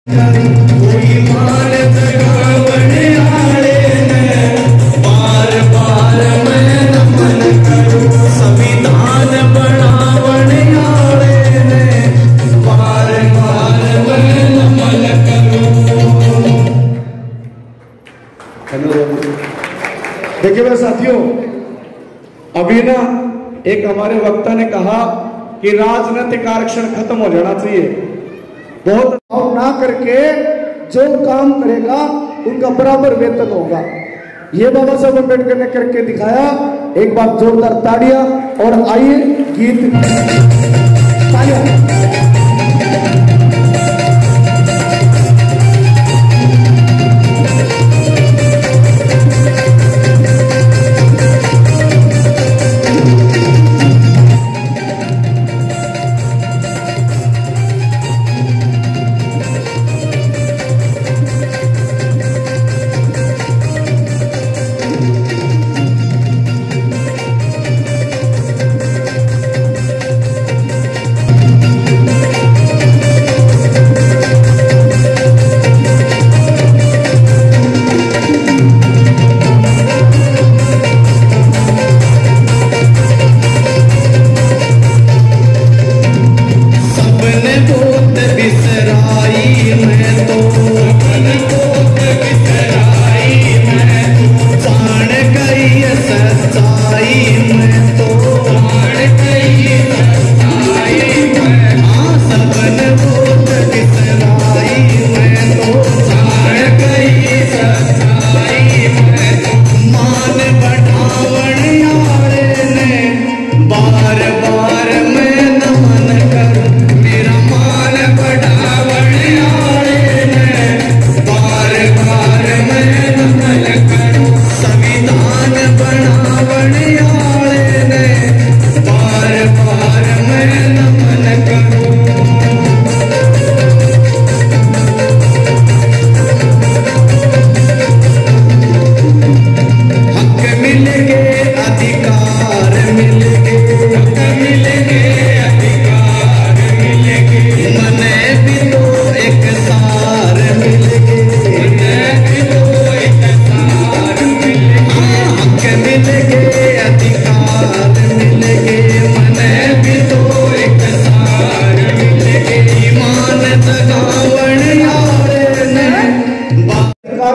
कोई मान जगावने आले ने बार बार मैं नमन करूं, संविधान बनावने आले ने बार बार मैं नमन करूं। देखिए मेरे साथियों, अभी ना एक हमारे वक्ता ने कहा कि राजनीतिक आरक्षण खत्म हो जाना चाहिए। बहुत और ना करके जो काम करेगा उनका बराबर वेतन होगा, ये बाबा साहब अम्बेडकर ने करके दिखाया। एक बार जोरदार ताड़ियां और आइए गीत तालियां।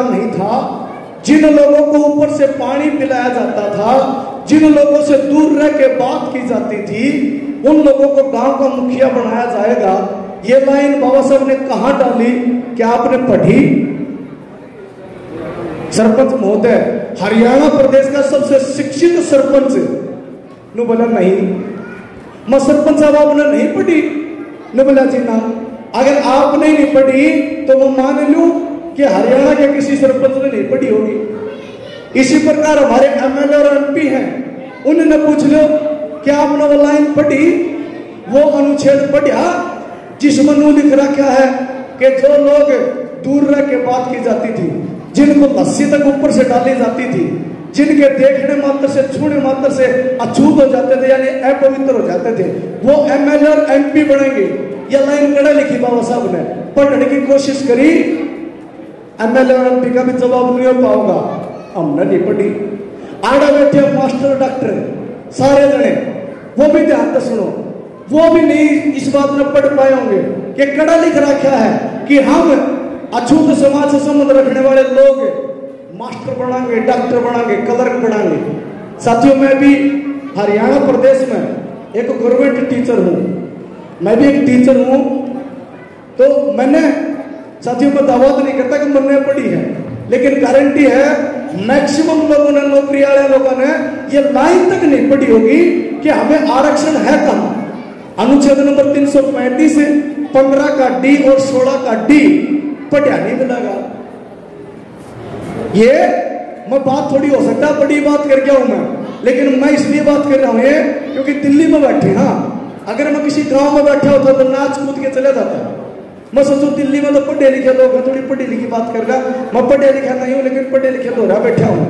नहीं था, जिन लोगों को ऊपर से पानी पिलाया जाता था, जिन लोगों से दूर रह के बात की जाती थी, उन लोगों को गांव का मुखिया बनाया जाएगा। ये लाइन बाबा साहब ने कहां डाली, क्या आपने पढ़ी? सरपंच महोदय, हरियाणा प्रदेश का सबसे शिक्षित सरपंच ने बोला नहीं। मैं सरपंच साहब आपने नहीं पढ़ी? ने बोला जी ना। अगर आपने नहीं पढ़ी तो वो मान लूं कि हरियाणा के किसी सरपंच ने नहीं पढ़ी होगी। इसी प्रकार हमारे एमएलए और एमपी हैं, उन्होंने पूछ लो क्या आपने वो लाइन पढ़ी, वो अनुच्छेद पढ़ा जिसमें लिख रखा है कि जो लोग दूर रह के बात की जाती थी, जिनको लस्सी तक ऊपर से डाली जाती थी, जिनके देखने मात्र से छूने मात्र से अछूत हो जाते थे यानी अपवित्र हो जाते थे, वो एमएलए और एमपी बनेंगे। यह लाइन कड़ा लिखी बाबा साहब ने, पढ़ने की कोशिश करी, एमएलए और एमपी का भी जवाब नहीं हो पाओगा, हमने नहीं पढ़ी। आड़ा बैठे मास्टर डॉक्टर सारे जने, वो भी ध्यान से सुनो, वो भी नहीं इस बात में पढ़ पाए होंगे कि कड़ा लिख रखा है कि हम अछूत समाज से संबंध रखने वाले लोग मास्टर बनाएंगे, डॉक्टर बनाएंगे, क्लर्क बनाएंगे। साथियों, मैं भी हरियाणा प्रदेश में एक गवर्नमेंट टीचर हूँ, मैं भी एक टीचर हूँ। तो मैंने साथियों को दावा तो नहीं करता कि मैंने पढ़ी है, लेकिन गारंटी है मैक्सिमम लोगों ने, नौकरी वाले लोगों ने ये लाइन तक नहीं पढ़ी होगी कि हमें आरक्षण है कहाँ। अनुच्छेद नंबर 335 15 का डी और 16 का डी पढ़ा नहीं मिलेगा। ये मैं बात थोड़ी हो सकता है बड़ी बात कर गया हूं मैं, लेकिन मैं इसलिए बात कर रहा हूं ये क्योंकि दिल्ली में बैठे, हाँ अगर मैं किसी गांव में बैठा होता तो नाच कूद के चले जाता। मैं सोचू दिल्ली में तो पढ़े लिखे लोग हैं, थोड़ी पढ़ी लिखी बात कर रहा, मैं पढ़े लिखा नहीं हूं लेकिन पढ़े लिखे दोहरा बैठा हूं।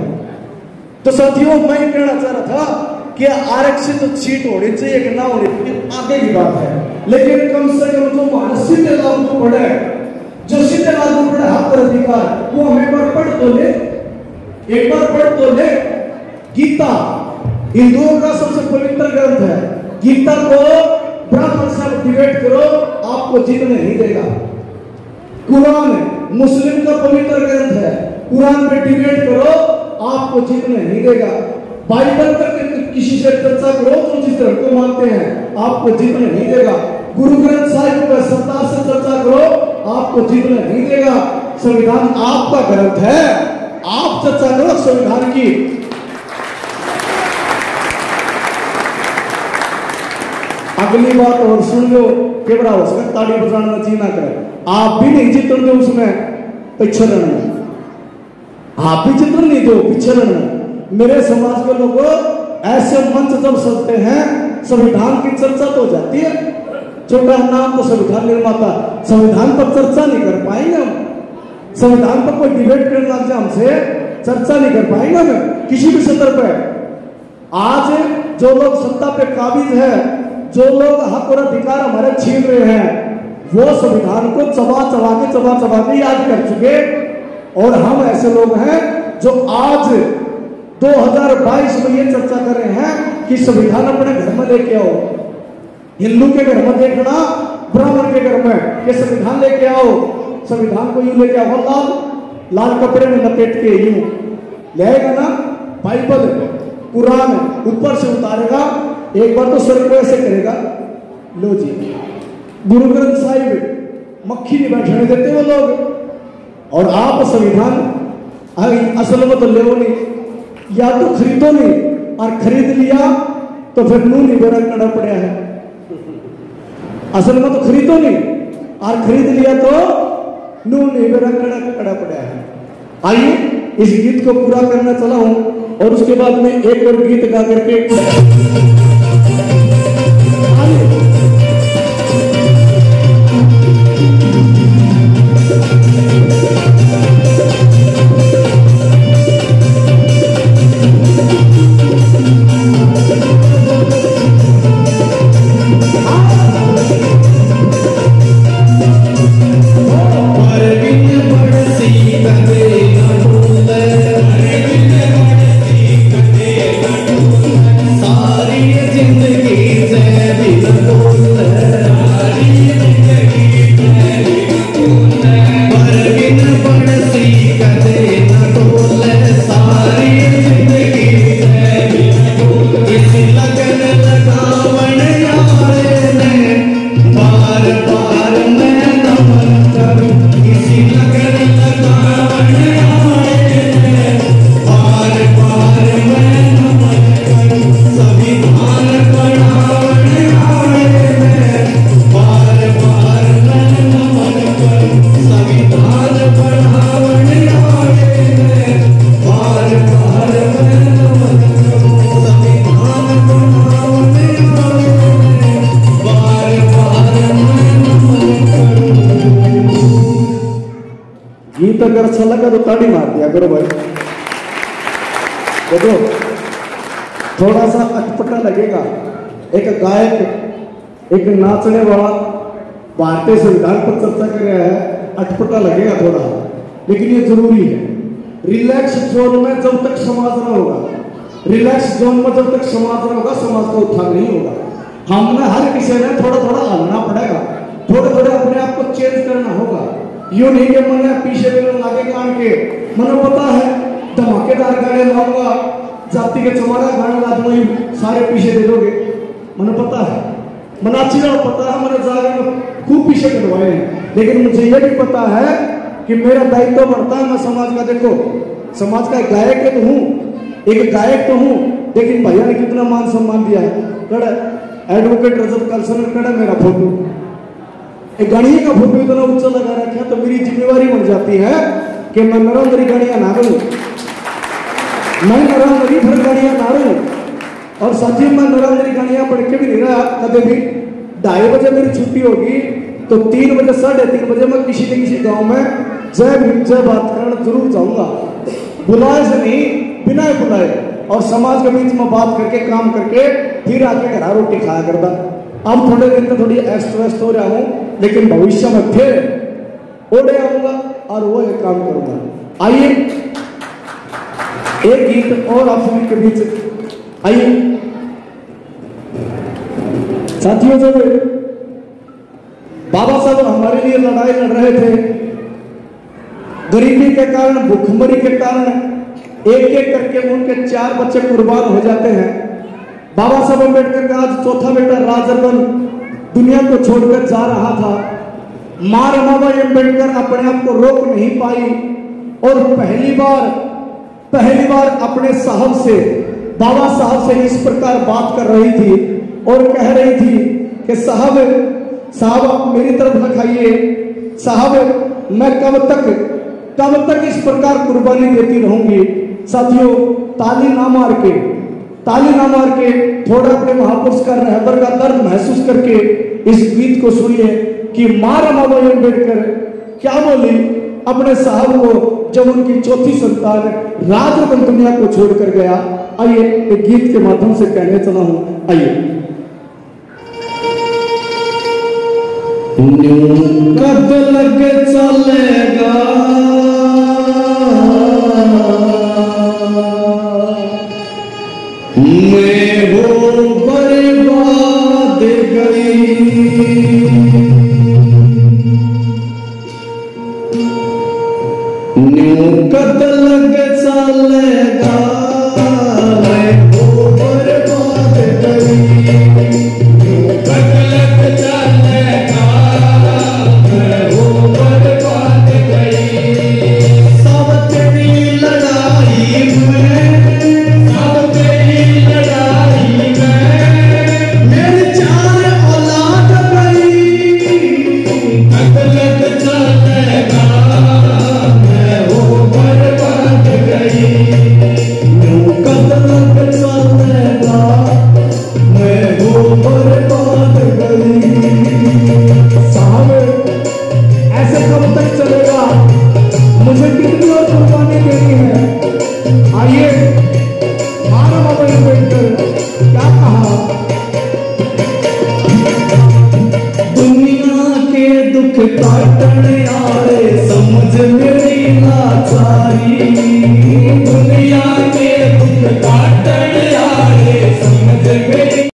तो साथियों, मैं ये कहना चाह रहा था कि आरक्षित तो सीट होनी चाहिए कि ना होनी चाहिए आगे की बात है, लेकिन कम से कम जो सीधे लागू पड़े, जो वो हमें एक बार पढ़ तो ले, एक बार पढ़ तो ले। गीता हिंदुओं का सबसे पवित्र ग्रंथ है। गीता को ब्राह्मण से डिबेट करो, आपको जीतने नहीं देगा। कुरान मुस्लिम का पवित्र ग्रंथ है, कुरान पे डिबेट करो, आपको जीतने नहीं देगा। बाइबल तक किसी से चर्चा करो तो जिस धर्म को मानते हैं, आपको जीतने नहीं देगा। गुरु ग्रंथ साहिब पर सरदार से चर्चा करो, आपको जीतने नहीं देगा। संविधान आपका ग्रंथ है, आप चर्चा करो संविधान की। अगली बात और सुन लो, केवड़ा हो सके ताड़ी बजाना जी ना करे, आप भी नहीं जीतने दो उसमें पिछड़न में, आप भी जीतने नहीं दो पिछड़न में। मेरे समाज के लोगों ऐसे मंच जब सजते हैं, संविधान की चर्चा तो हो जाती है। छोटा नाम तो संविधान निर्माता, संविधान पर चर्चा नहीं कर पाएंगे हम, संविधान पर कोई डिबेट करने लग जाए हमसे, चर्चा नहीं कर पाएंगे हम किसी भी सतर पे। आज जो लोग सत्ता पे काबिज है, जो लोग हक और अधिकार हमारे छीन रहे हैं, वो संविधान को चबा चबा के याद कर चुके। और हम ऐसे लोग हैं जो आज 2022 में ये चर्चा कर रहे हैं कि संविधान अपने घर में लेके आओ। हिंदू के घर में देखना, ब्राह्मण के घर में ये संविधान लेके आओ। संविधान को यूं लेके आओ, लाल लाल कपड़े में लपेट के यूं ले आएगा ना। बाइबल कुरान ऊपर से उतारेगा, एक बार तो सर को ऐसे करेगा, लो जी। गुरु ग्रंथ साहिब मक्खी नहीं बैठने देते वो लोग। और आप संविधान असल में तो ले नहीं, या तो खरीदो नहीं, और खरीद लिया तो फिर नू नहीं बेरा कड़ा पड़ा है। असल में तो खरीदो नहीं, और खरीद लिया तो नू नहीं बेरा कड़ा पड़ा है। आइए इस गीत को पूरा करना चला हूं, और उसके बाद में एक और गीत गा करके अगर अच्छा लगा तो ताड़ी मार दिया करो भाई। देखो थोड़ा सा अटपटा लगेगा, एक गायक, एक नाचने वाला भारतीय संविधान पर चर्चा कर रहा है, अटपटा लगेगा थोड़ा, लेकिन ये जरूरी है। रिलैक्स जोन में जब तक समाज ना होगा, रिलैक्स जोन में जब तक समाज ना होगा, समाज का उत्थान नहीं होगा। हमने हर किसी ने थोड़ा थोड़ा हलना पड़ेगा, थोड़े थोड़े अपने आप को चेंज करना होगा। यूं नहीं कि मैंने पीछे लागे कान के, मैंने पता है धमाकेदार गाने लाऊंगा, जाति के चमारा गाने ला दूंगा, सारे पीछे दे दोगे, मैंने पता है, मैंने अच्छी तरह पता है, मैंने जागे में खूब पीछे करवाए हैं। लेकिन मुझे यह भी पता है कि मेरा दायित्व बढ़ता है, मैं समाज का, देखो समाज का गायक तो हूँ, एक गायक तो हूँ, लेकिन भैया ने कितना मान सम्मान दिया है। कड़ा एडवोकेट रजत कलसन कड़ा मेरा फोटो, एक गाड़िया का फोटो इतना ऊंचा लगा रखा, तो मेरी जिम्मेवारी बन जाती है कि मैं नरेंद्री गाड़ियां ना लूं, मैं नरेंद्री भर गाड़ियां ना लूं। और साथी मैं नरेंद्री गाड़ियां पढ़ के भी नहीं रहा कभी भी। 2:30 बजे मेरी छुट्टी होगी तो 3 बजे 3:30 बजे मैं किसी न किसी गांव में जय भीम जय बात करना जरूर जाऊंगा, बुलाए से नहीं, बिना बुलाए, और समाज के बीच में बात करके काम करके फिर आके घर रोटी खाया करता। अब थोड़े दिन में थोड़ी एक्स्ट्रा हो रहा हूं, लेकिन भविष्य में फिर ओढ़े आऊंगा और वो एक काम करूंगा। आइए एक गीत और आप सभी के बीच। आइए साथियों, जब बाबा साहब हमारे लिए लड़ाई लड़ रहे थे, गरीबी के कारण, भूखमरी के कारण एक एक करके उनके 4 बच्चे कुर्बान हो जाते हैं। बाबा साहब अम्बेडकर का आज चौथा बेटा राजरमन दुनिया को छोड़कर जा रहा था। मां रमाबाई अम्बेडकर अपने आप को रोक नहीं पाई और पहली बार अपने साहब से, बाबा साहब से इस प्रकार बात कर रही थी और कह रही थी कि साहब आप मेरी तरफ दिखाइए, साहब मैं कब तक इस प्रकार कुर्बानी देती रहूंगी। साथियों, ताली ना मार के थोड़ा अपने महापुरुष का रहबर का दर्द महसूस करके इस गीत को सुनिए कि मां रमाबाई अम्बेडकर क्या बोली अपने साहब को जब उनकी चौथी संतान राजरमन दुनिया को छोड़कर गया। आइए एक गीत के माध्यम से कहने चला हूं। आइए। कद लग चलेगा मैं वो बर्बाद गई, कद लग चलेगा मैं वो बर्बाद गई, कद लग चलेगा मैं वो बर्बाद गई। सब तेरी लड़ाई में, सब तेरी लड़ाई में मेरी 4 औलाद गई, कद लग चलेगा मैं वो बर्बाद गई, कद लग चलेगा मैं वो बर्बाद गई। साहब ऐसे कब तक चलेगा, मुझे कितनी और कुर्बानी देनी है। आइए मां रमाबाई अम्बेडकर क्या कहा, दुनिया के दुख काटने आए समझ मेरी लाचारी, दुनिया के दुख काटने आए समझ मेरी